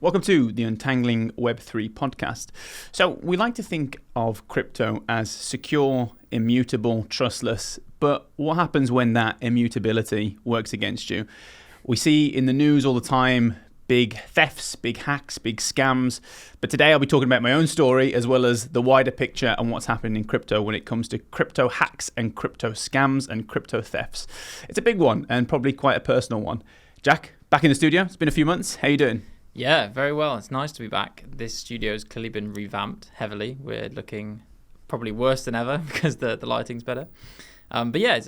Welcome to the Untangling Web3 podcast. So we like to think of crypto as secure, immutable, trustless, but what happens when that immutability works against you? We see in the news all the time big thefts, big hacks, big scams, but today I'll be talking about my own story as well as the wider picture and what's happening in crypto when it comes to crypto hacks and crypto scams and crypto thefts. It's a big one and probably quite a personal one. Jack, back in the studio. It's been a few months. How you doing? Yeah, very well. It's nice to be back. This studio's clearly been revamped heavily. We're looking probably worse than ever because the lighting's better. But yeah,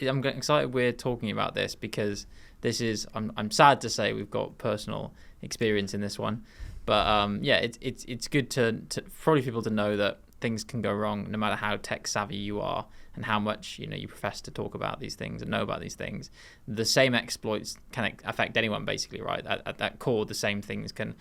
I'm excited we're talking about this because this is, I'm sad to say we've got personal experience in this one. But yeah, it's good to probably people to know that things can go wrong no matter how tech savvy you are and how much you profess to talk about these things and know about these things. The same exploits can affect anyone basically, right? At that core, the same things can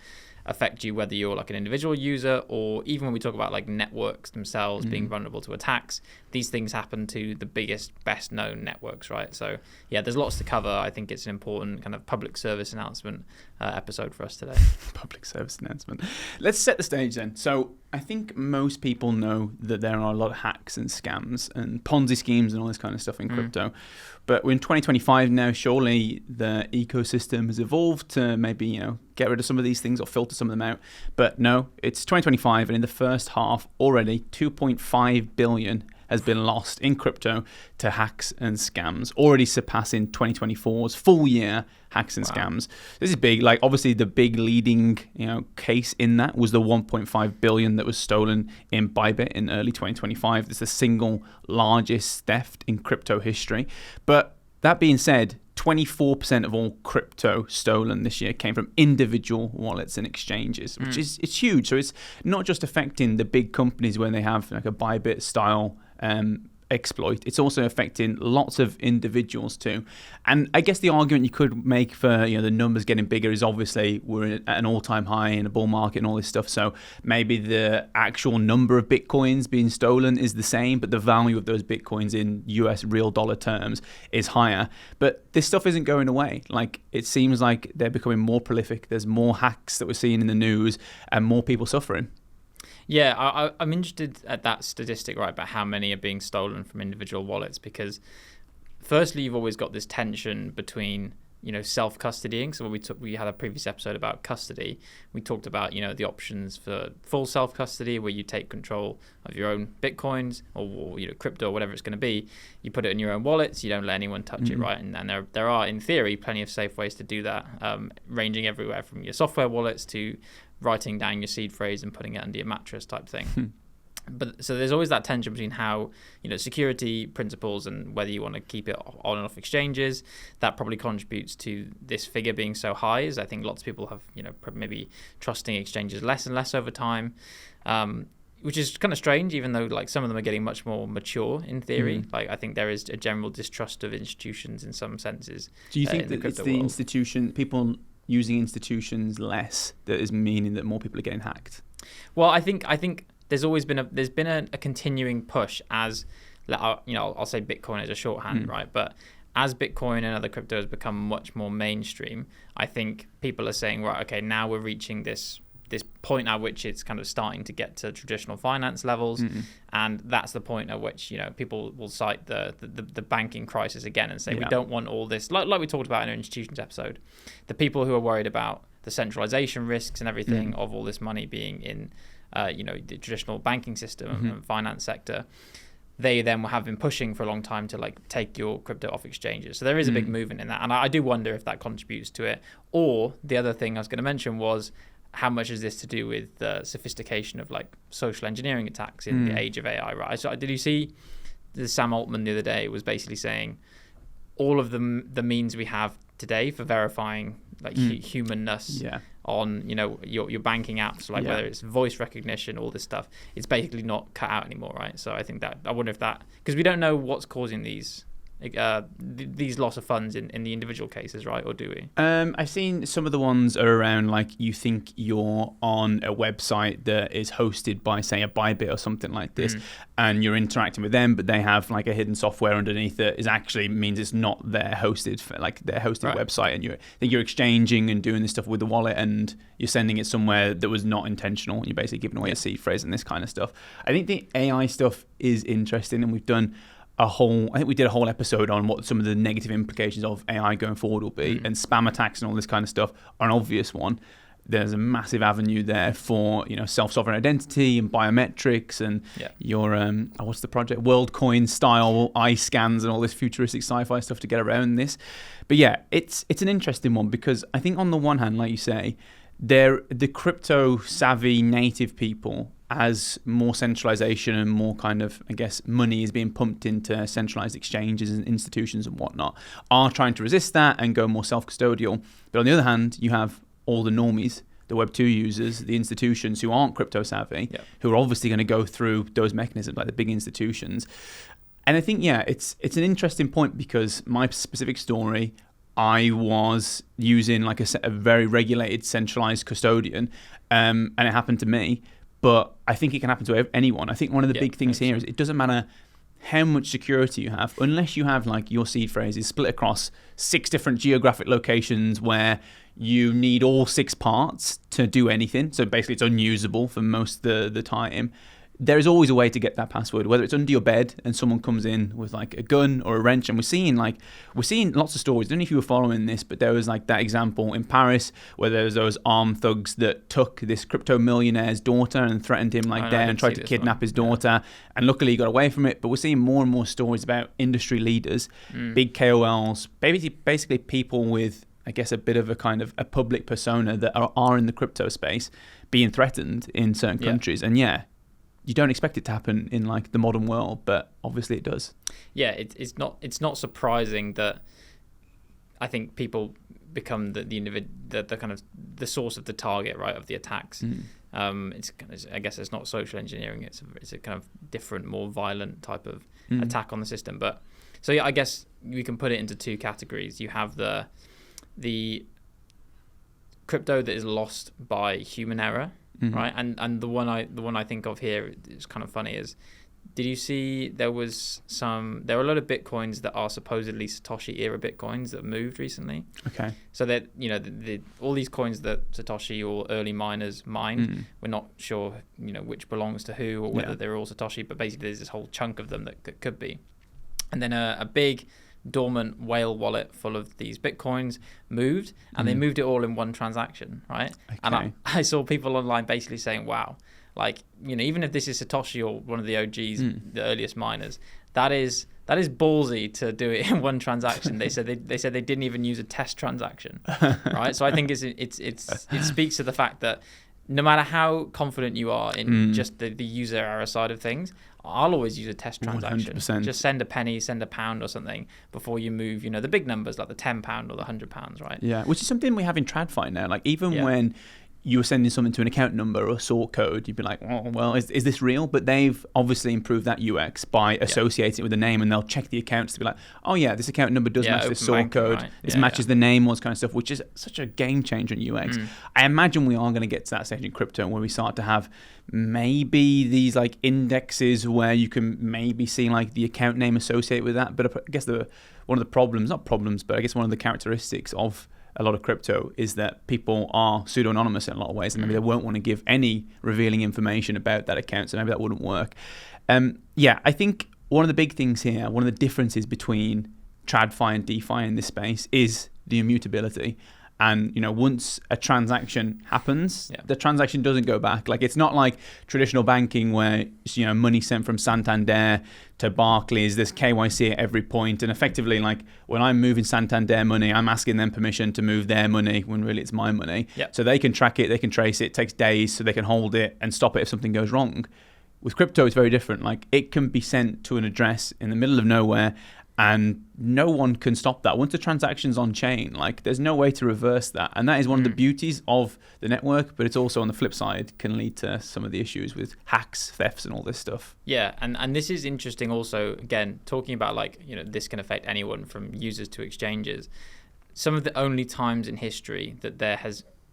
affect you whether you're like an individual user or even when we talk about like networks themselves being vulnerable to attacks. These things happen to the biggest, best known networks, right? So yeah, there's lots to cover. I think it's an important kind of public service announcement episode for us today. Public service announcement. Let's set the stage then. So I think most people know that there are a lot of hacks and scams and Ponzi schemes and all this kind of stuff in crypto. But we're in 2025 now. Surely the ecosystem has evolved to maybe, get rid of some of these things or filter some of them out. But no, it's 2025. And in the first half already, 2.5 billion has been lost in crypto to hacks and scams, already surpassing 2024's full year hacks and scams. This is big. Like obviously the big leading case in that was the 1.5 billion that was stolen in Bybit in early 2025. It's the single largest theft in crypto history. But that being said, 24% of all crypto stolen this year came from individual wallets and exchanges, which is it's huge. So it's not just affecting the big companies when they have like a Bybit style exploit. It's also affecting lots of individuals too. And I guess the argument you could make for the numbers getting bigger is obviously we're at an all-time high in a bull market and all this stuff. So maybe the actual number of bitcoins being stolen is the same, but the value of those bitcoins in US real dollar terms is higher. But this stuff isn't going away. Like it seems like they're becoming more prolific. There's more hacks that we're seeing in the news and more people suffering. Yeah, I'm interested at that statistic, right, about how many are being stolen from individual wallets, because firstly, you've always got this tension between, self-custodying. So we had a previous episode about custody. We talked about, the options for full self-custody where you take control of your own Bitcoins or crypto or whatever it's going to be. You put it in your own wallets. You don't let anyone touch it, right? And there are, in theory, plenty of safe ways to do that, ranging everywhere from your software wallets to writing down your seed phrase and putting it under your mattress type thing. But so there's always that tension between how, security principles and whether you want to keep it on and off exchanges. That probably contributes to this figure being so high, as I think lots of people have, maybe trusting exchanges less and less over time, which is kind of strange, even though like some of them are getting much more mature in theory. Like I think there is a general distrust of institutions in some senses. Do you think that it's the institution, people using institutions less, that is meaning that more people are getting hacked? Well, I think there's always been a continuing push as, I'll say Bitcoin as a shorthand, right? But as Bitcoin and other cryptos become much more mainstream, I think people are saying, right, okay, now we're reaching this point at which it's kind of starting to get to traditional finance levels, and that's the point at which people will cite the banking crisis again and say we don't want all this, like we talked about in our institutions episode. The people who are worried about the centralization risks and everything of all this money being in the traditional banking system and finance sector, they then have been pushing for a long time to like take your crypto off exchanges. So there is a big movement in that, and I do wonder if that contributes to it. Or the other thing I was going to mention was, how much is this to do with the sophistication of like social engineering attacks in the age of AI, right? So did you see Sam Altman the other day was basically saying all of the means we have today for verifying like humanness on your banking apps, like whether it's voice recognition, all this stuff, it's basically not cut out anymore, right? So I think that, I wonder if that, because we don't know what's causing these these loss of funds in the individual cases, right? Or do we? I've seen some of the ones are around like you think you're on a website that is hosted by, say, a Bybit or something like this, and you're interacting with them, but they have like a hidden software underneath that is actually means it's not their hosted website, and you're exchanging and doing this stuff with the wallet, and you're sending it somewhere that was not intentional, and you're basically giving away a seed phrase and this kind of stuff. I think the AI stuff is interesting, and we've done I think we did a whole episode on what some of the negative implications of AI going forward will be, and spam attacks and all this kind of stuff are an obvious one. There's a massive avenue there for self-sovereign identity and biometrics and your what's the project, WorldCoin style eye scans and all this futuristic sci-fi stuff to get around this. But yeah, it's an interesting one because I think on the one hand, like you say, the crypto savvy native people, as more centralization and more kind of, I guess, money is being pumped into centralized exchanges and institutions and whatnot, are trying to resist that and go more self-custodial. But on the other hand, you have all the normies, the Web2 users, the institutions who aren't crypto savvy, who are obviously going to go through those mechanisms like the big institutions. And I think, it's an interesting point because my specific story, I was using like a very regulated centralized custodian, and it happened to me. But I think it can happen to anyone. I think one of the big things here is it doesn't matter how much security you have, unless you have like your seed phrase is split across 6 different geographic locations where you need all 6 parts to do anything. So basically it's unusable for most of the time. There is always a way to get that password, whether it's under your bed and someone comes in with like a gun or a wrench. And we're seeing lots of stories. I don't know if you were following this, but there was like that example in Paris where there was those armed thugs that took this crypto millionaire's daughter and threatened him and tried to kidnap his daughter. And luckily he got away from it. But we're seeing more and more stories about industry leaders, big KOLs, basically people with, I guess, a bit of a kind of a public persona that are in the crypto space being threatened in certain countries. And you don't expect it to happen in like the modern world, but obviously it does. Yeah, it's not surprising that I think people become the kind of the source of the target, right, of the attacks. I guess it's not social engineering. It's a kind of different, more violent type of attack on the system. But so I guess we can put it into 2 categories. You have the crypto that is lost by human error. Right, and the one I think of here is kind of funny is, did you see there are a lot of bitcoins that are supposedly Satoshi era bitcoins that moved recently? Okay. So that all these coins that Satoshi or early miners mined, we're not sure which belongs to who or whether they're all Satoshi, but basically there's this whole chunk of them that could be, and then a big dormant whale wallet full of these bitcoins moved, and they moved it all in one transaction, right? Okay. And I saw people online basically saying, wow, like, even if this is Satoshi or one of the OGs, the earliest miners, that is ballsy to do it in one transaction. They said they didn't even use a test transaction, right? So I think it speaks to the fact that no matter how confident you are in just the user error side of things, I'll always use a test transaction. 100%. Just send a penny, send a pound or something before you move, the big numbers like the £10 or the £100, right? Yeah, which is something we have in TradFi now. Like even when you were sending something to an account number or a sort code, you'd be like, oh, well, is this real? But they've obviously improved that UX by associating it with a name, and they'll check the accounts to be like, oh yeah, this account number does match this sort code. Right? This matches the name, all this kind of stuff, which is such a game changer in UX. I imagine we are going to get to that stage in crypto where we start to have maybe these like indexes where you can maybe see like the account name associated with that. But I guess one of the problems, not problems, but I guess one of the characteristics of a lot of crypto is that people are pseudo-anonymous in a lot of ways, and maybe they won't want to give any revealing information about that account, so maybe that wouldn't work. I think one of the big things here, one of the differences between TradFi and DeFi in this space is the immutability. And once a transaction happens, the transaction doesn't go back. Like, it's not like traditional banking where money sent from Santander to Barclays, there's KYC at every point, and effectively, like, when I'm moving Santander money, I'm asking them permission to move their money when really it's my money. So they can track it, they can trace it. It takes days, so they can hold it and stop it if something goes wrong. With crypto, it's very different. Like, it can be sent to an address in the middle of nowhere, And no one can stop that. Once the transaction's on chain, like there's no way to reverse that. And that is one of the beauties of the network, but it's also on the flip side can lead to some of the issues with hacks, thefts, and all this stuff. Yeah, and this is interesting also, again, talking about like, this can affect anyone from users to exchanges. Some of the only times in history that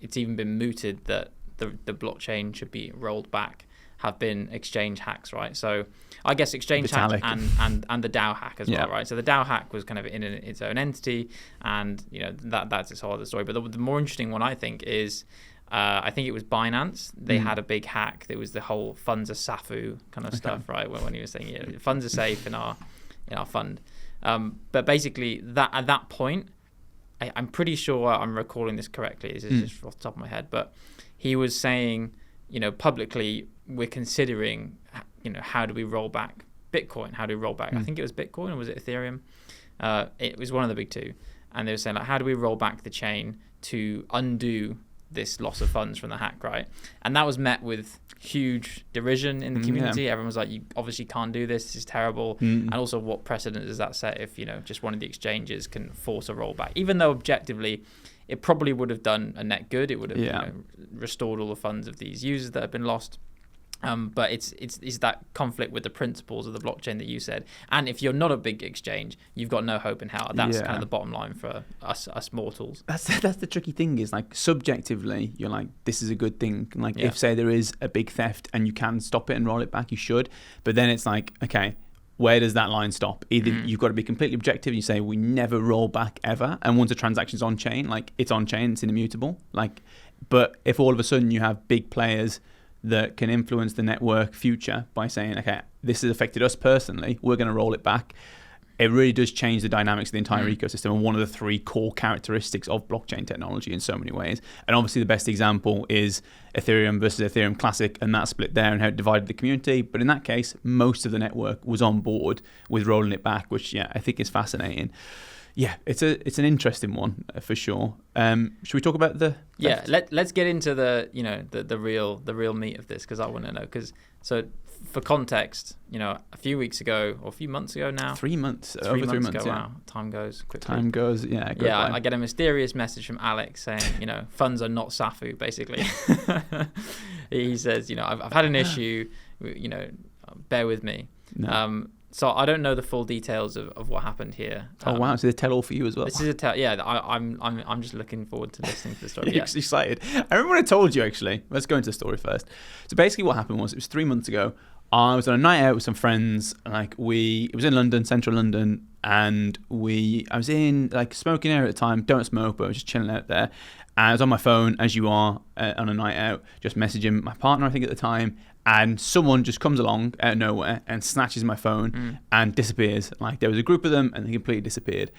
it's even been mooted that the blockchain should be rolled back have been exchange hacks, right? So I guess exchange hack Alec. and the DAO hack as well, right? So the DAO hack was kind of in its own entity, and that's its whole other story. But the more interesting one I think is, I think it was Binance. They had a big hack. There was the whole funds are SAFU kind of stuff, right? When he was saying funds are safe in our fund, but basically at that point, I'm pretty sure I'm recalling this correctly. This is just off the top of my head, but he was saying, publicly, we're considering, how do we roll back Bitcoin? How do we roll back? I think it was Bitcoin, or was it Ethereum? It was one of the big two. And they were saying, like, how do we roll back the chain to undo this loss of funds from the hack, right? And that was met with huge derision in the community. Everyone was like, you obviously can't do this. This is terrible. And also, what precedent does that set if, just one of the exchanges can force a rollback? Even though objectively, it probably would have done a net good. It would have restored all the funds of these users that have been lost. But it's that conflict with the principles of the blockchain that you said. And if you're not a big exchange, you've got no hope in hell. That's kind of the bottom line for us mortals. That's the tricky thing is, like, subjectively, you're like, this is a good thing. Like, if, say, there is a big theft and you can stop it and roll it back, you should. But then it's like, okay, where does that line stop? Either you've got to be completely objective and you say, we never roll back ever. And once a transaction's on chain, like, it's on chain, it's immutable. Like, but if all of a sudden you have big players that can influence the network future by saying, okay, this has affected us personally, we're going to roll it back, it really does change the dynamics of the entire ecosystem, and one of the three core characteristics of blockchain technology in so many ways. And obviously the best example is Ethereum versus Ethereum Classic, and that split there and how it divided the community. But in that case, most of the network was on board with rolling it back, which I think is fascinating. Yeah, it's an interesting one for sure. Should we talk about the? Yeah, let's get into the real meat of this, because I want to know. So for context, a few weeks ago or a few months ago now. 3 months. Over 3 months ago. Yeah. Wow, time goes quickly. Time goes. Yeah. I get a mysterious message from Alec saying, funds are not SAFU. Basically, he says, I've had an issue. Bear with me. No. So I don't know the full details of what happened here. Oh wow! So they tell all for you as well. This is a tell. Yeah, I'm just looking forward to listening to the story. You're excited. I remember when I told you, actually. Let's go into the story first. So basically, what happened was, it was 3 months ago. I was on a night out with some friends. It was in London, central London, and I was in like smoking area at the time. Don't smoke, but I was just chilling out there. And I was on my phone, as you are, on a night out, just messaging my partner, I think at the time. And someone just comes along out of nowhere and snatches my phone and disappears. Like, there was a group of them and they completely disappeared.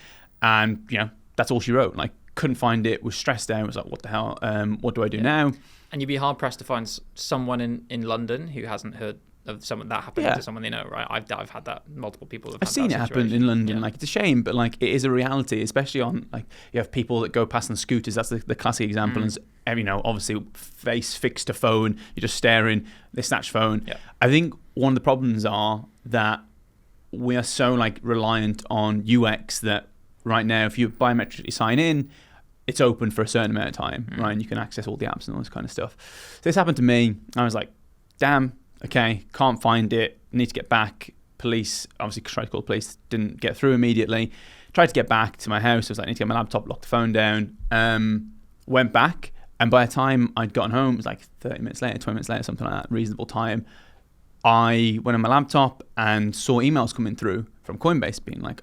And, that's all she wrote. Like, couldn't find it, was stressed out, was like, what the hell? What do I do now? And you'd be hard pressed to find someone in London who hasn't heard of someone that happened to someone they know, right? I've had that. Multiple people have had I've seen that it happen in London. Like, it's a shame, but like, it is a reality, especially on, like, you have people that go past on scooters. That's the classic example. And obviously face fixed to phone, you're just staring, they snatch phone. I think one of the problems are that we are so like reliant on UX that right now, if you biometrically sign in, it's open for a certain amount of time, right? And you can access all the apps and all this kind of stuff. So this happened to me. I was like, damn, okay, can't find it, need to get back. Police, obviously tried to call the police, didn't get through immediately. Tried to get back to my house. I was like, I need to get my laptop, lock the phone down. Went back, and by the time I'd gotten home, it was like 30 minutes later, 20 minutes later, something like that, reasonable time. I went on my laptop and saw emails coming through from Coinbase being like,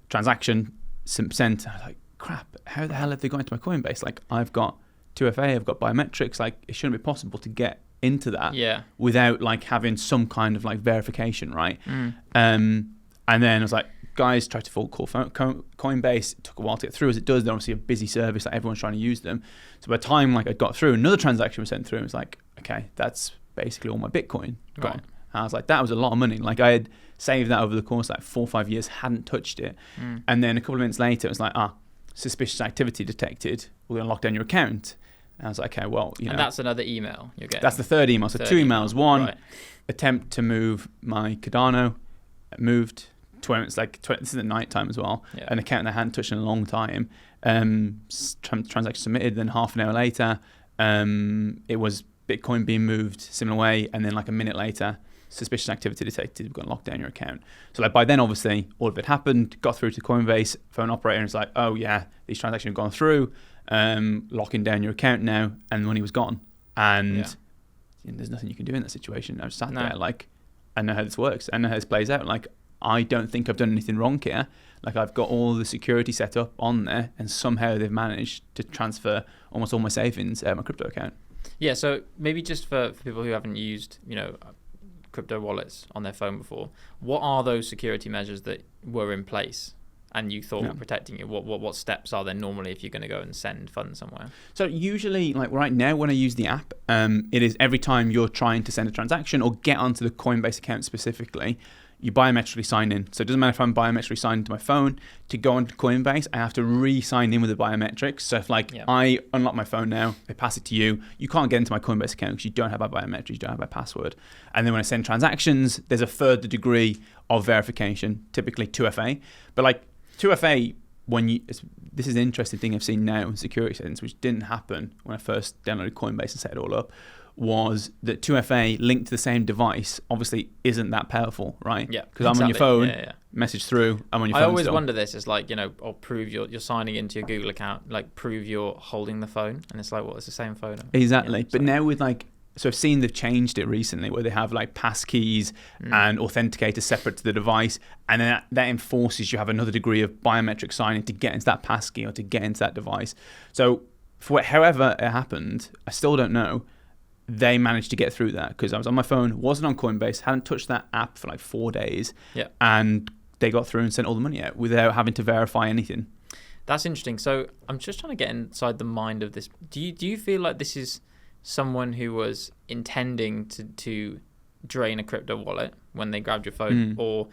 transaction sent. I was like, crap, how the hell have they got into my Coinbase? Like, I've got 2FA, I've got biometrics. Like, it shouldn't be possible to get into that without like having some kind of like verification, right? And then I was like, guys, tried to call Coinbase. It took a while to get through, as it does. They're obviously a busy service, like everyone's trying to use them. So by the time like I got through, another transaction was sent through, and it was like, okay, that's basically all my Bitcoin gone. Right. And I was like, that was a lot of money. Like, I had saved that over the course of like 4 or 5 years, hadn't touched it. And then a couple of minutes later, it was like, suspicious activity detected. We're going to lock down your account. And I was like, okay, well, And that's another email you're getting. That's the third email. So 2 emails. One, attempt to move my Cardano, moved. this is at night time as well. Yeah. An account they hadn't touched in a long time. Transaction submitted. Then half an hour later, it was Bitcoin being moved similar way, and then like a minute later, suspicious activity detected. We've got to lock down your account. So like by then, obviously, all of it happened. Got through to Coinbase phone operator, and it's like, oh yeah, these transactions have gone through. Locking down your account now, and the money was gone. And there's nothing you can do in that situation. I was sat there like, I know how this works. I know how this plays out. Like, I don't think I've done anything wrong here. Like, I've got all the security set up on there, and somehow they've managed to transfer almost all my savings out of my crypto account. Yeah, so maybe just for people who haven't used, crypto wallets on their phone before, what are those security measures that were in place and you thought were protecting you? What steps are there normally if you're going to go and send funds somewhere? So usually, like right now, when I use the app, it is every time you're trying to send a transaction or get onto the Coinbase account specifically, you biometrically sign in. So it doesn't matter if I'm biometrically signed into my phone. To go onto Coinbase, I have to re-sign in with the biometrics. So if I unlock my phone now, I pass it to you, you can't get into my Coinbase account because you don't have my biometrics, you don't have my password. And then when I send transactions, there's a further degree of verification, typically 2FA. But like 2FA, this is an interesting thing I've seen now in security settings, which didn't happen when I first downloaded Coinbase and set it all up, was that 2FA linked to the same device obviously isn't that powerful, right? Yeah. Because I'm on your phone, message through, I'm on your phone. I always wonder this, it's like, or prove you're signing into your Google account, like prove you're holding the phone. And it's like, well, it's the same phone. Exactly. But now with so I've seen they've changed it recently where they have like passkeys and authenticators separate to the device, and then that enforces you have another degree of biometric signing to get into that passkey or to get into that device. So however it happened, I still don't know. They managed to get through that because I was on my phone, wasn't on Coinbase, hadn't touched that app for like 4 days, and they got through and sent all the money out without having to verify anything. That's interesting. So I'm just trying to get inside the mind of this. Do you feel like this is someone who was intending to drain a crypto wallet when they grabbed your phone, or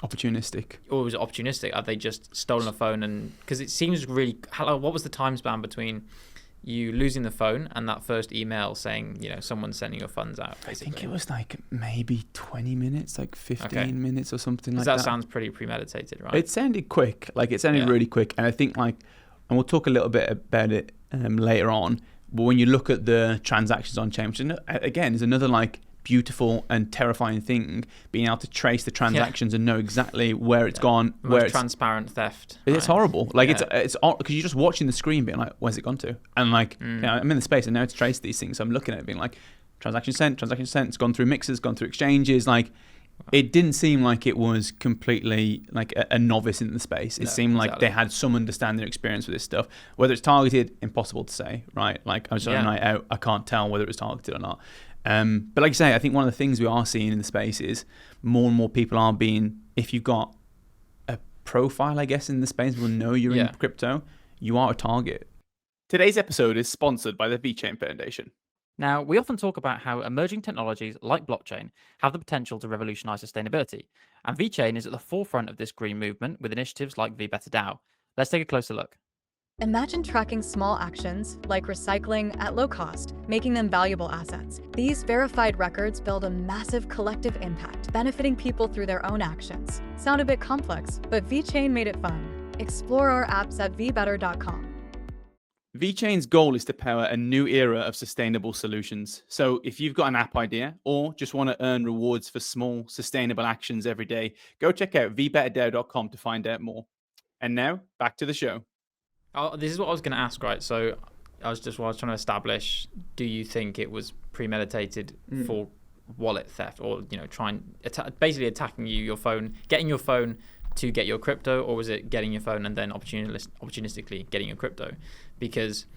opportunistic? Or was it opportunistic? Have they just stolen a phone? And because it seems really, what was the time span between you losing the phone and that first email saying, someone's sending your funds out, basically? I think it was like maybe 20 minutes, like 15 minutes or something like that. That sounds pretty premeditated, right? It sounded quick. It sounded really quick. And I think and we'll talk a little bit about it later on, but when you look at the transactions on chain, which again is another beautiful and terrifying thing, being able to trace the transactions and know exactly where it's gone, where it's transparent theft. It's horrible. It's because you're just watching the screen, being like, "Where's it gone to?" And I'm in the space and now to trace these things. So I'm looking at it, being like, "Transaction sent. It's gone through mixers, gone through exchanges." It didn't seem like it was completely a novice in the space. It seemed like they had some understanding or experience with this stuff. Whether it's targeted, impossible to say, right? I was on a night out, I can't tell whether it was targeted or not. But like you say, I think one of the things we are seeing in the space is more and more people are being, if you've got a profile, I guess, in the space, will know you're in crypto, you are a target. Today's episode is sponsored by the VeChain Foundation. Now, we often talk about how emerging technologies like blockchain have the potential to revolutionize sustainability, and VeChain is at the forefront of this green movement with initiatives like VBetterDAO. Let's take a closer look. Imagine tracking small actions like recycling at low cost, making them valuable assets. These verified records build a massive collective impact, benefiting people through their own actions. Sound a bit complex, but VeChain made it fun. Explore our apps at vbetter.com. VeChain's goal is to power a new era of sustainable solutions. So if you've got an app idea or just want to earn rewards for small, sustainable actions every day, go check out vbetterdao.com to find out more. And now, back to the show. This is what I was going to ask, right? So I was trying to establish, do you think it was premeditated for wallet theft, or basically attacking your phone, getting your phone to get your crypto, or was it getting your phone and then opportunistically getting your crypto? Because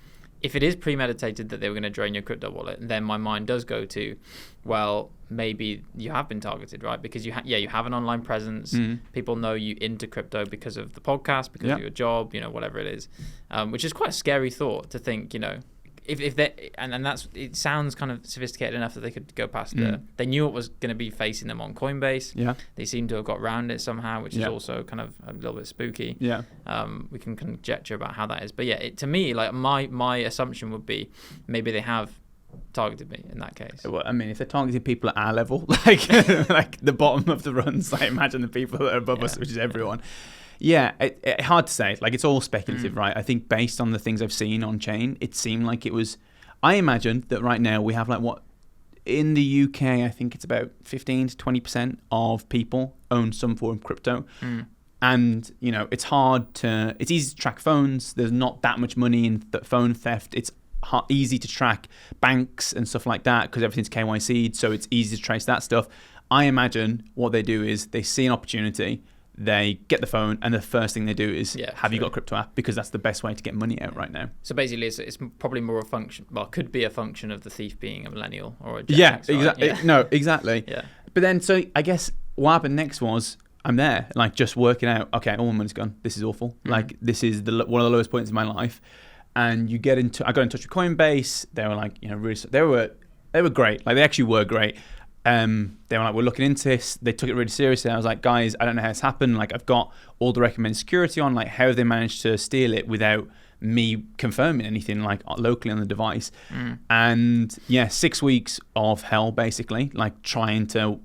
if it is premeditated that they were going to drain your crypto wallet, then my mind does go to, well, maybe you have been targeted, right? Because you have an online presence. People know you into crypto because of the podcast, because of your job, whatever it is, which is quite a scary thought to think, if they and that's, it sounds kind of sophisticated enough that they could go past they knew what was going to be facing them on Coinbase. They seem to have got around it somehow, which is also kind of a little bit spooky. We can conjecture about how that is, but to me, my assumption would be maybe they have targeted me in that case. Well, I mean, if they're targeting people at our level, like like the bottom of the runs, like imagine the people that are above us, which is everyone. Yeah, hard to say. Like, it's all speculative, right? I think based on the things I've seen on chain, it seemed like it was. I imagine that right now we have like what in the UK, I think it's about 15 to 20% of people own some form of crypto. And, you know, it's easy to track phones. There's not that much money in phone theft. It's easy to track banks and stuff like that because everything's KYC'd, so it's easy to trace that stuff. I imagine what they do is they see an opportunity, they get the phone, and the first thing they do is, have you got a crypto app? Because that's the best way to get money out right now. So basically, it's probably more a function, well, could be a function of the thief being a millennial or a Gen X, right? Exactly. No, exactly. Yeah. But then, so I guess what happened next was I'm there, like just working out, okay, all my money's gone. This is awful. Like, this is one of the lowest points in my life. And I got in touch with Coinbase. They were like, you know, really, they were great. Like, they actually were great. They were like, we're looking into this. They took it really seriously. I was like, guys, I don't know how it's happened. Like, I've got all the recommended security on. Like, how have they managed to steal it without me confirming anything, like, locally on the device? And yeah, 6 weeks of hell, basically, like trying to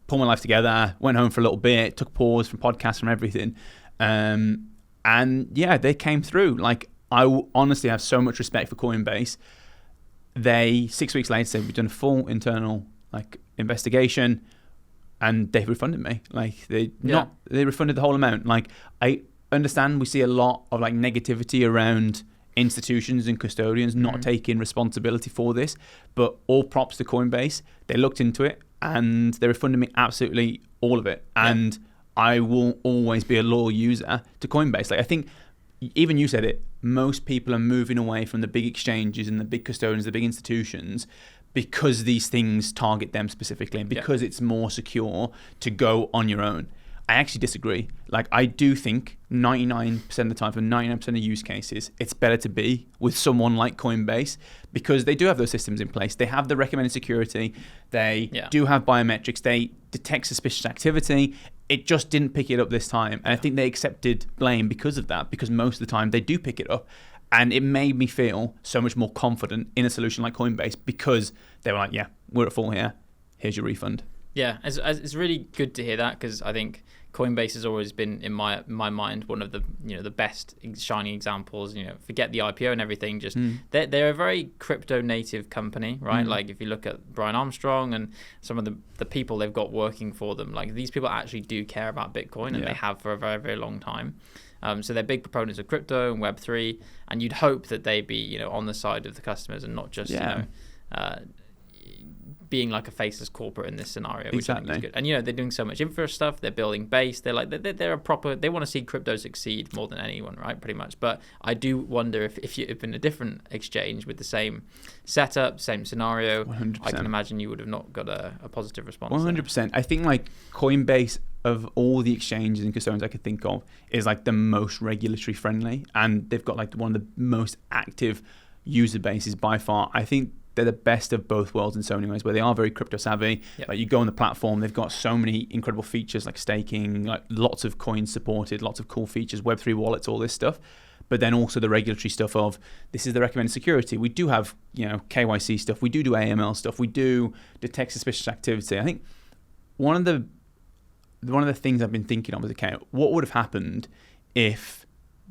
pull my life together. Went home for a little bit, took a pause from podcasts, from everything. And yeah, they came through. Like, I honestly have so much respect for Coinbase. They 6 weeks later said, we've done a full internal investigation, and they refunded me. Like, they refunded the whole amount. Like, I understand we see a lot of like negativity around institutions and custodians not taking responsibility for this, but all props to Coinbase. They looked into it and they refunded me absolutely all of it. And I will always be a loyal user to Coinbase. Like, I think even you said it, most people are moving away from the big exchanges and the big custodians, the big institutions, because these things target them specifically and because it's more secure to go on your own. I actually disagree. Like, I do think 99% of the time, for 99% of use cases, it's better to be with someone like Coinbase because they do have those systems in place. They have the recommended security. They do have biometrics. They detect suspicious activity. It just didn't pick it up this time. And I think they accepted blame because of that, because most of the time they do pick it up. And it made me feel so much more confident in a solution like Coinbase because they were like, yeah, we're at full here. Here's your refund. Yeah, it's really good to hear that, because I think Coinbase has always been, in my mind, one of the the best shining examples. Forget the IPO and everything. Just they're a very crypto native company, right? Like, if you look at Brian Armstrong and some of the people they've got working for them, like, these people actually do care about Bitcoin, and they have for a very, very long time. So they're big proponents of crypto and Web3, and you'd hope that they'd be on the side of the customers and not just being like a faceless corporate in this scenario, which I think is good. And they're doing so much infra stuff. They're building base. They're a proper. They want to see crypto succeed more than anyone, right? Pretty much. But I do wonder if you're in a different exchange with the same setup, same scenario, 100%. I can imagine you would have not got a positive response. 100%. I think like Coinbase, of all the exchanges and custodians I could think of, is like the most regulatory friendly, and they've got like one of the most active user bases by far. I think they're the best of both worlds in so many ways, where they are very crypto savvy. Like, you go on the platform, they've got so many incredible features like staking, like lots of coins supported, lots of cool features, Web3 wallets, all this stuff. But then also the regulatory stuff of, this is the recommended security. We do have, KYC stuff. We do AML stuff. We do detect suspicious activity. I think one of the things I've been thinking of as what would have happened if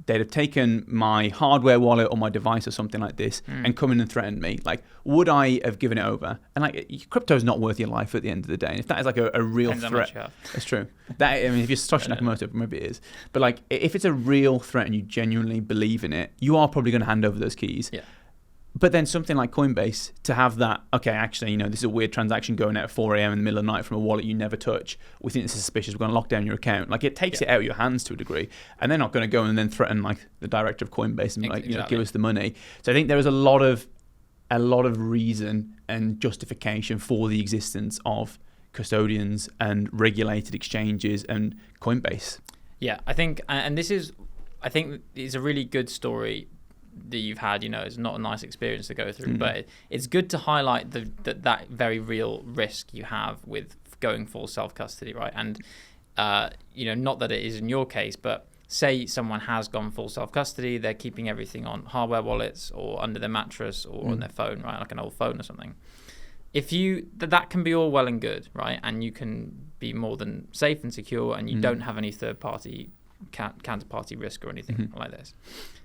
they'd have taken my hardware wallet or my device or something like this and come in and threatened me? Like, would I have given it over? And like, crypto is not worth your life at the end of the day. And if that is like a real threat, that's true. That, I mean, if you're Satoshi Nakamoto, maybe it is. But like, if it's a real threat and you genuinely believe in it, you are probably going to hand over those keys. Yeah. But then something like Coinbase, to have that, okay, actually, this is a weird transaction going out at 4 a.m. in the middle of the night from a wallet you never touch. We think this is suspicious. We're going to lock down your account. Like, it takes it out of your hands to a degree. And they're not going to go and then threaten like the director of Coinbase and like, give us the money. So I think there is a lot of reason and justification for the existence of custodians and regulated exchanges and Coinbase. Yeah, I think it's a really good story that you've had. It's not a nice experience to go through, but it's good to highlight that very real risk you have with going full self-custody, right? And not that it is in your case, but say someone has gone full self-custody, they're keeping everything on hardware wallets or under their mattress or on their phone, right, like an old phone or something. If you that can be all well and good, right, and you can be more than safe and secure, and you don't have any third-party counterparty risk or anything like this.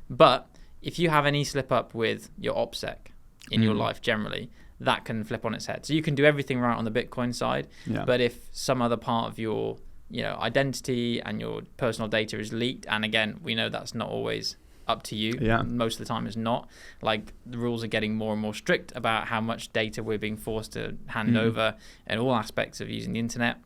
But if you have any slip up with your OPSEC in your life generally, that can flip on its head. So you can do everything right on the Bitcoin side, but if some other part of your identity and your personal data is leaked, and again, we know that's not always up to you. Most of the time it's not. Like, the rules are getting more and more strict about how much data we're being forced to hand over in all aspects of using the internet,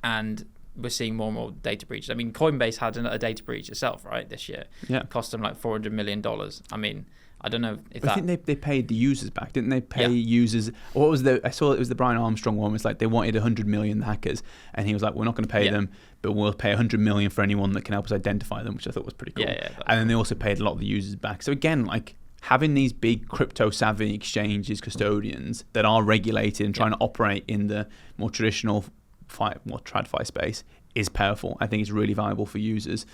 and we're seeing more and more data breaches. I mean, Coinbase had a data breach itself, right, this year. It cost them like $400 million. I mean, I don't know if I think they paid the users back, didn't they? Pay users. What was I saw it was the Brian Armstrong one. It's like they wanted 100 million hackers, and he was like, "We're not going to pay them, but we'll pay 100 million for anyone that can help us identify them," which I thought was pretty cool. And then they also paid a lot of the users back. So again, like, having these big crypto savvy exchanges, custodians that are regulated and trying to operate in the more traditional TradFi space is powerful. I think it's really valuable for users.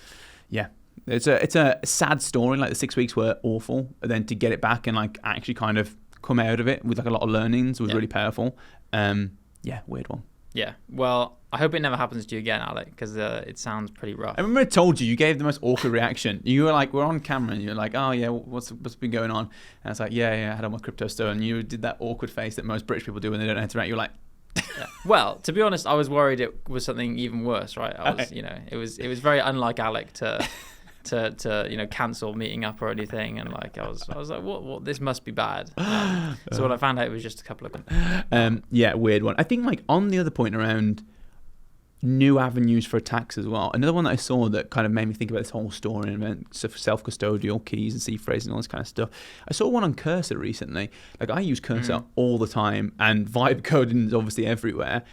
It's a sad story. Like, the 6 weeks were awful, but then to get it back and like actually kind of come out of it with like a lot of learnings was really powerful. Weird one. Well, I hope it never happens to you again, Alec, because it sounds pretty rough. I remember I told you the most awkward reaction. You were like, we're on camera, and you're like, oh yeah, what's been going on? And I was like, yeah, I had all my crypto stuff, and you did that awkward face that most British people do when they don't interact. You're like, Well, to be honest, I was worried it was something even worse, right? I was, it was very unlike Alec to cancel meeting up or anything, and like I was like, what this must be bad. So when I found out, it was just a couple of weird one. I think, like, on the other point around new avenues for attacks as well, another one that I saw that kind of made me think about this whole story and self-custodial keys and seed phrases and all this kind of stuff. I saw one on Cursor recently. Like, I use Cursor all the time, and vibe coding is obviously everywhere,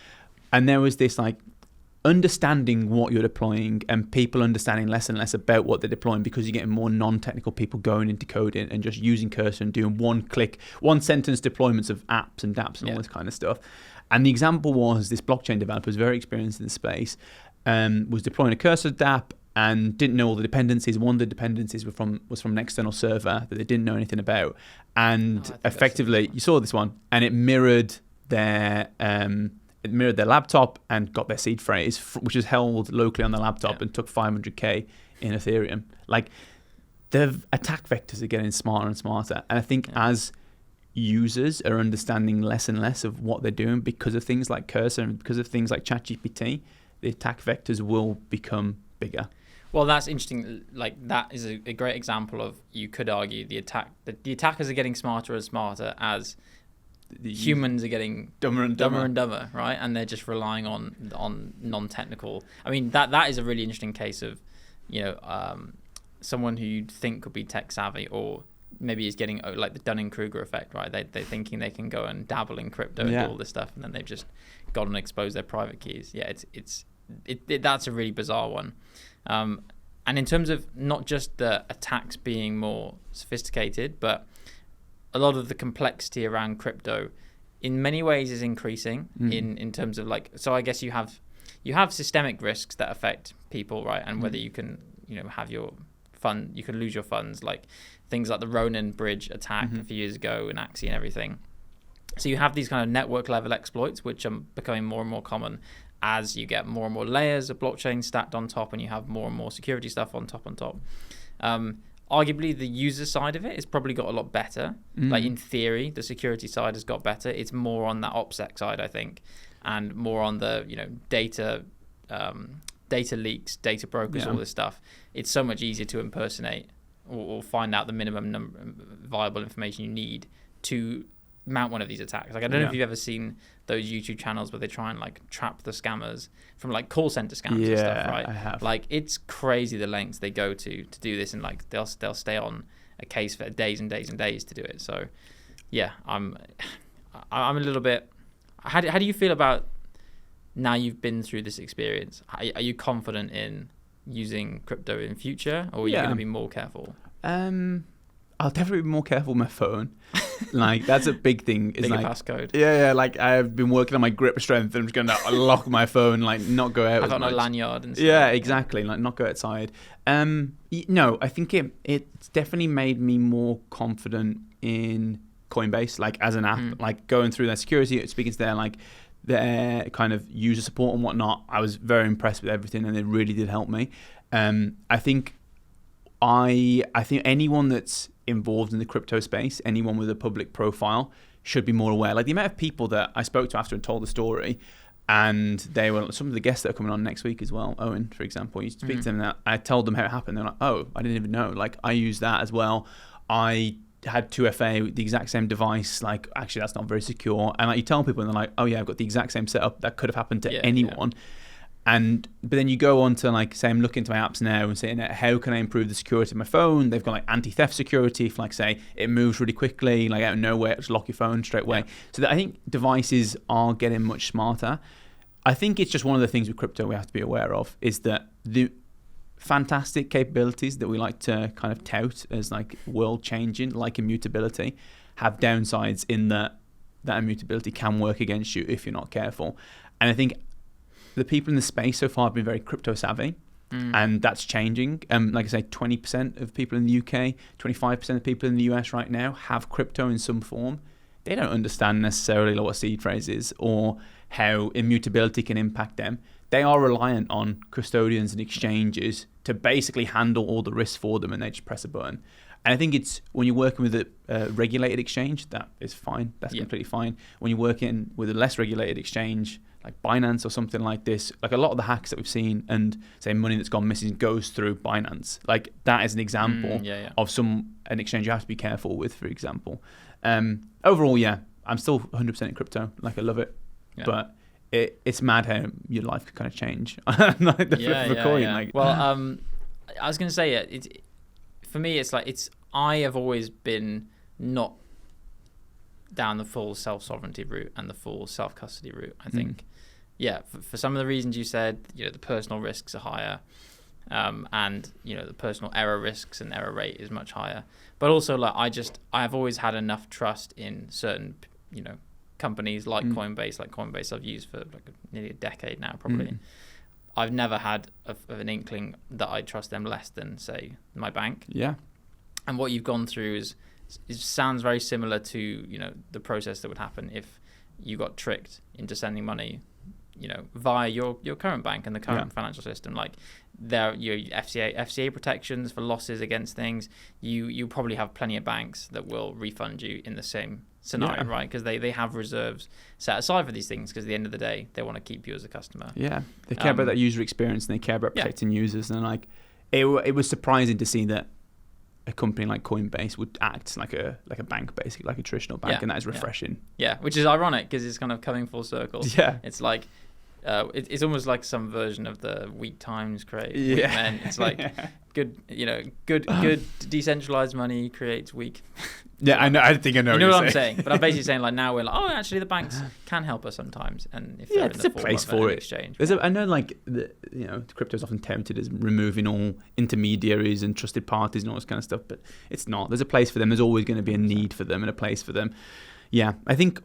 and there was this like understanding what you're deploying and people understanding less and less about what they're deploying, because you're getting more non-technical people going into coding and just using Cursor and doing one sentence deployments of apps and dApps and all this kind of stuff. And the example was this blockchain developer who's very experienced in the space, was deploying a Cursor dApp and didn't know all the dependencies. One of the dependencies was from an external server that they didn't know anything about, and effectively you saw this one, and it mirrored their laptop and got their seed phrase, which is held locally on the laptop, and took 500k in Ethereum. Like, the attack vectors are getting smarter and smarter, and I think as users are understanding less and less of what they're doing because of things like Cursor and because of things like ChatGPT, the attack vectors will become bigger. Well, that's interesting. Like, that is a great example of, you could argue, the attackers are getting smarter and smarter as the humans are getting dumber and dumber, right? And they're just relying on non-technical. I mean, that is a really interesting case of, someone who you'd think could be tech savvy, or maybe is getting like the Dunning-Kruger effect, right? They're thinking they can go and dabble in crypto and do all this stuff, and then they've just gone and exposed their private keys. That's a really bizarre one. And in terms of not just the attacks being more sophisticated, but a lot of the complexity around crypto in many ways is increasing in terms of, like, so I guess you have systemic risks that affect people, right? And whether you can, have your fund, you can lose your funds, like things like the Ronin bridge attack a few years ago and Axie and everything. So you have these kind of network level exploits, which are becoming more and more common as you get more and more layers of blockchain stacked on top, and you have more and more security stuff on top. Arguably, the user side of it has probably got a lot better. Like, in theory, the security side has got better. It's more on that OPSEC side, I think, and more on the data leaks, data brokers, all this stuff. It's so much easier to impersonate or find out the minimum viable information you need to mount one of these attacks. Like, I don't know if you've ever seen those YouTube channels where they try and like trap the scammers from like call center scams and stuff, right? I have. Like, it's crazy the lengths they go to do this, and like they'll stay on a case for days and days and days to do it. So I'm a little bit. How do you feel about, now you've been through this experience, are you confident in using crypto in future, or are you going to be more careful? I'll definitely be more careful with my phone. Like, that's a big thing. Is Bigger like, passcode. yeah. Like, I've been working on my grip strength, and I'm just going to lock my phone, like, not go out. I've got much. a lanyard and stuff. Yeah, exactly. Like, not go outside. No, I think it's definitely made me more confident in Coinbase, like, as an app. Like, going through their security, speaking to their kind of user support and whatnot. I was very impressed with everything, and it really did help me. I think anyone that's involved in the crypto space, anyone with a public profile, should be more aware. Like, the amount of people that I spoke to after and told the story, and they were some of the guests that are coming on next week as well. Owen, for example, you speak to them, that I told them how it happened. They're like, "Oh, I didn't even know. Like, I used that as well. I had 2FA, the exact same device. Like, actually, that's not very secure." And like, you tell people, and they're like, "Oh yeah, I've got the exact same setup. That could have happened to anyone." Yeah. But then you go on to, like, say, I'm looking into my apps now and saying, how can I improve the security of my phone? They've got like anti-theft security. If, like, say, it moves really quickly, like out of nowhere, just lock your phone straight away. Yeah. So I think devices are getting much smarter. I think it's just one of the things with crypto we have to be aware of, is that the fantastic capabilities that we like to kind of tout as like world changing, like immutability, have downsides in that immutability can work against you if you're not careful. And I think the people in the space so far have been very crypto savvy, and that's changing. Like I say, 20% of people in the UK, 25% of people in the US right now have crypto in some form. They don't understand necessarily what a seed phrase is or how immutability can impact them. They are reliant on custodians and exchanges to basically handle all the risks for them, and they just press a button. And I think it's when you're working with a regulated exchange, that is fine. That's completely fine. When you're working with a less regulated exchange, like Binance or something like this, like a lot of the hacks that we've seen and say money that's gone missing goes through Binance. Like, that is an example of an exchange you have to be careful with, for example. Overall, I'm still 100% in crypto. Like, I love it. Yeah. But it's mad how your life could kind of change. Like the flip of a coin. Yeah. Like, well, I was going to say, for me, it's like, I have always been not down the full self-sovereignty route and the full self-custody route. I think, for some of the reasons you said, the personal risks are higher, and the personal error risks and error rate is much higher. But also, like, I've always had enough trust in certain, companies like Coinbase. Like, Coinbase I've used for like nearly a decade now, probably. I've never had an inkling that I trust them less than, say, my bank. Yeah. And what you've gone through sounds very similar to, the process that would happen if you got tricked into sending money, via your current bank and the current financial system. Like, there, your FCA protections for losses against things. You probably have plenty of banks that will refund you in the same scenario, right? Because they have reserves set aside for these things, because at the end of the day, they want to keep you as a customer. Yeah, they care about that user experience, and they care about protecting users. And like, it was surprising to see that a company like Coinbase would act like a bank, basically, like a traditional bank, and that is refreshing. Yeah, which is ironic because it's kind of coming full circle. Yeah, it's like it's almost like some version of the weak times create weak men. It's like good decentralized money creates weak. Yeah, I know. I think I know. You know what I'm saying? But I'm basically saying, like, now we're like, actually, the banks can help us sometimes, and if they're in the there's a place for it. Exchange, I know, like, the crypto is often touted as removing all intermediaries and trusted parties and all this kind of stuff, but it's not. There's a place for them. There's always going to be a need for them and a place for them. Yeah, I think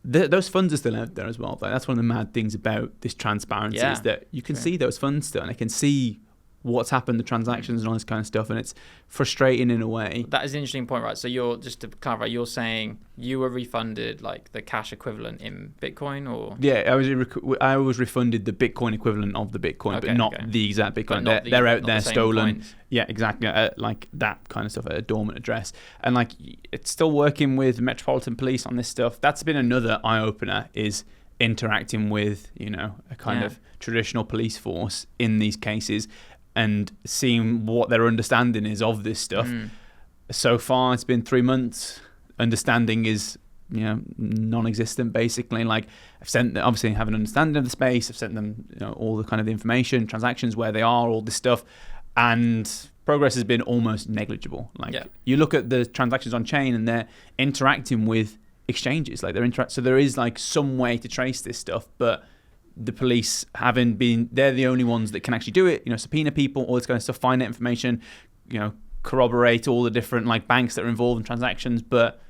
those funds are still out there as well. Like, that's one of the mad things about this transparency is that you can see those funds still, and I can see what's happened, the transactions and all this kind of stuff, and it's frustrating in a way. That is an interesting point, right? So just to clarify, you're saying you were refunded like the cash equivalent in Bitcoin, or? Yeah, I was refunded the Bitcoin equivalent of the Bitcoin, but not the exact Bitcoin. They're out there stolen. Yeah, exactly. Like that kind of stuff at a dormant address. And like, it's still working with Metropolitan Police on this stuff. That's been another eye-opener, is interacting with, a kind of traditional police force in these cases, and seeing what their understanding is of this stuff. So far, it's been 3 months. Understanding is, non-existent, basically. Like, I've sent them, obviously have an understanding of the space. I've sent them, all the kind of information, transactions, where they are, all this stuff, and progress has been almost negligible. Like, you look at the transactions on chain, and they're interacting with exchanges. Like, so there is like some way to trace this stuff, but the police they're the only ones that can actually do it, subpoena people, all this kind of stuff, find that information, corroborate all the different like banks that are involved in transactions, but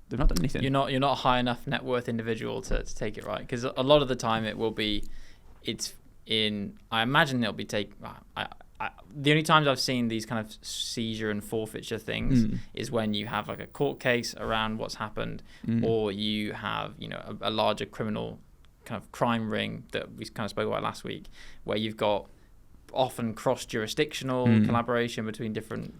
they've not done anything. You're not a high enough net worth individual to take it right, because a lot of the time it will be, I imagine it'll be the only times I've seen these kind of seizure and forfeiture things is when you have like a court case around what's happened, or you have, you know, a larger criminal kind of crime ring that we kind of spoke about last week, where you've got often cross-jurisdictional collaboration between different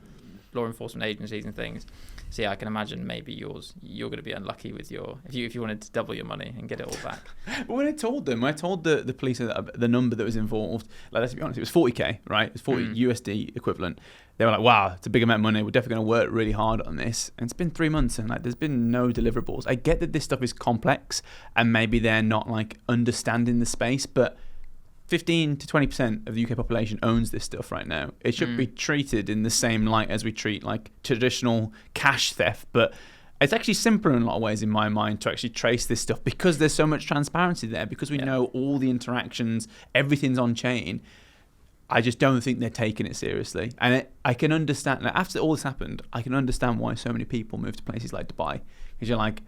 law enforcement agencies and things. So yeah, I can imagine maybe you're going to be unlucky with if you wanted to double your money and get it all back. But when I told the police the number that was involved, like, let's be honest, it was 40k, right? It was 40 USD equivalent. They were like, wow, it's a big amount of money. We're definitely going to work really hard on this. And it's been 3 months and like there's been no deliverables. I get that this stuff is complex and maybe they're not like understanding the space, but 15 to 20% of the UK population owns this stuff right now. It should be treated in the same light as we treat like traditional cash theft, but it's actually simpler in a lot of ways in my mind to actually trace this stuff because there's so much transparency there, because we know all the interactions, everything's on chain. I just don't think they're taking it seriously. And I can understand, like, after all this happened, I can understand why so many people move to places like Dubai. Because you're like,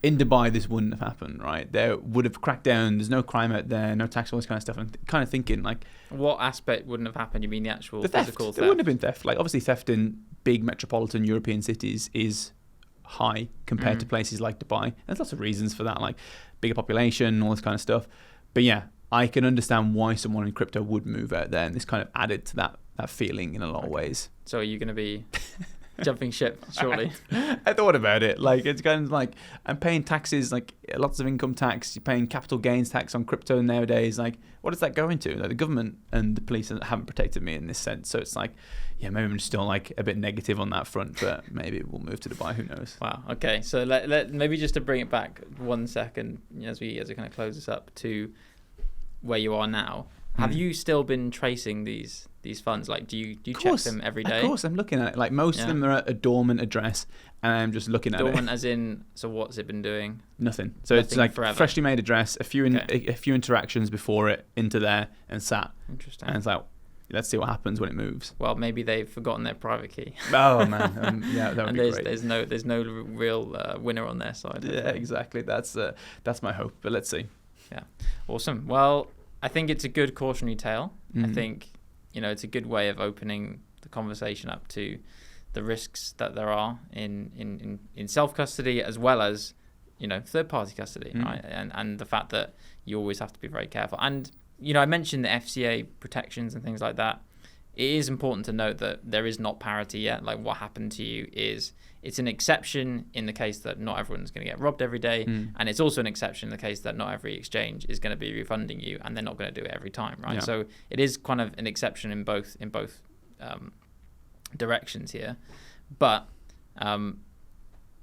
in Dubai, this wouldn't have happened, right? There would have cracked down. There's no crime out there, no tax, all this kind of stuff. And kind of thinking, like... What aspect wouldn't have happened? You mean the actual physical theft? There wouldn't have been theft. Like, obviously, theft in big metropolitan European cities is high compared to places like Dubai. There's lots of reasons for that, like bigger population, all this kind of stuff. But yeah, I can understand why someone in crypto would move out there. And this kind of added to that feeling in a lot of ways. So are you going to be... jumping ship shortly? I thought about it. Like, it's kind of like I'm paying taxes, like lots of income tax. You're paying capital gains tax on crypto nowadays. Like, what does that go into? Like, the government and the police haven't protected me in this sense. So it's like, yeah, maybe I'm still like a bit negative on that front, but maybe we'll move to Dubai. Who knows? Wow. Okay. So let maybe just to bring it back 1 second as we kind of close this up to where you are now. Have you still been tracing these funds? Like, do you check them every day? Of course, I'm looking at it. Like, most of them are at a dormant address, and I'm just looking at it. Dormant as in, so what's it been doing? Nothing. So it's like forever. Freshly made address, a few interactions before it into there and sat. Interesting. And it's like, let's see what happens when it moves. Well, maybe they've forgotten their private key. Oh man, yeah, that would be great. There's no real winner on their side. Yeah, exactly. That's my hope. But let's see. Yeah, awesome. Well, I think it's a good cautionary tale. I think, it's a good way of opening the conversation up to the risks that there are in self-custody as well as, third-party custody, right? And the fact that you always have to be very careful. And, I mentioned the FCA protections and things like that. It is important to note that there is not parity yet. Like, what happened to you it's an exception in the case that not everyone's going to get robbed every day, and it's also an exception in the case that not every exchange is going to be refunding you, and they're not going to do it every time, right? Yeah. So it is kind of an exception in both directions here, but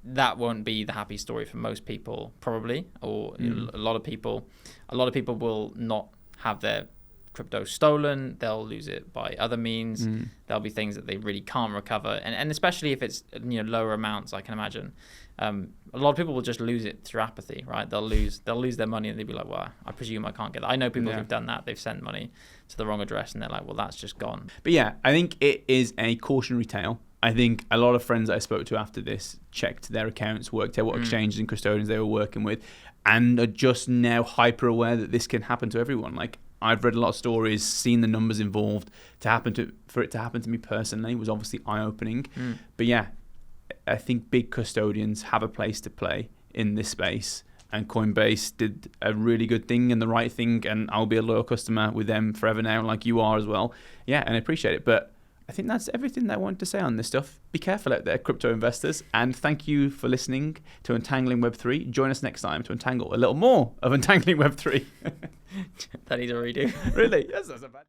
that won't be the happy story for most people, probably, or a lot of people will not have their crypto stolen. They'll lose it by other means. There'll be things that they really can't recover, and especially if it's lower amounts, I can imagine a lot of people will just lose it through apathy, right? They'll lose their money and they'll be like, well, I presume I can't get that. I know people who've done that. They've sent money to the wrong address and they're like, well, that's just gone. But yeah, I think it is a cautionary tale. I think a lot of friends that I spoke to after this checked their accounts, worked out what exchanges and custodians they were working with, and are just now hyper aware that this can happen to everyone. Like, I've read a lot of stories, seen the numbers involved. For it to happen to me personally was obviously eye-opening. But yeah, I think big custodians have a place to play in this space, and Coinbase did a really good thing and the right thing, and I'll be a loyal customer with them forever now, like you are as well. Yeah, and I appreciate it. But I think that's everything that I wanted to say on this stuff. Be careful out there, crypto investors, and thank you for listening to Untangling Web3. Join us next time to untangle a little more of Untangling Web3. That needs a redo. Really? Yes, that's a bad.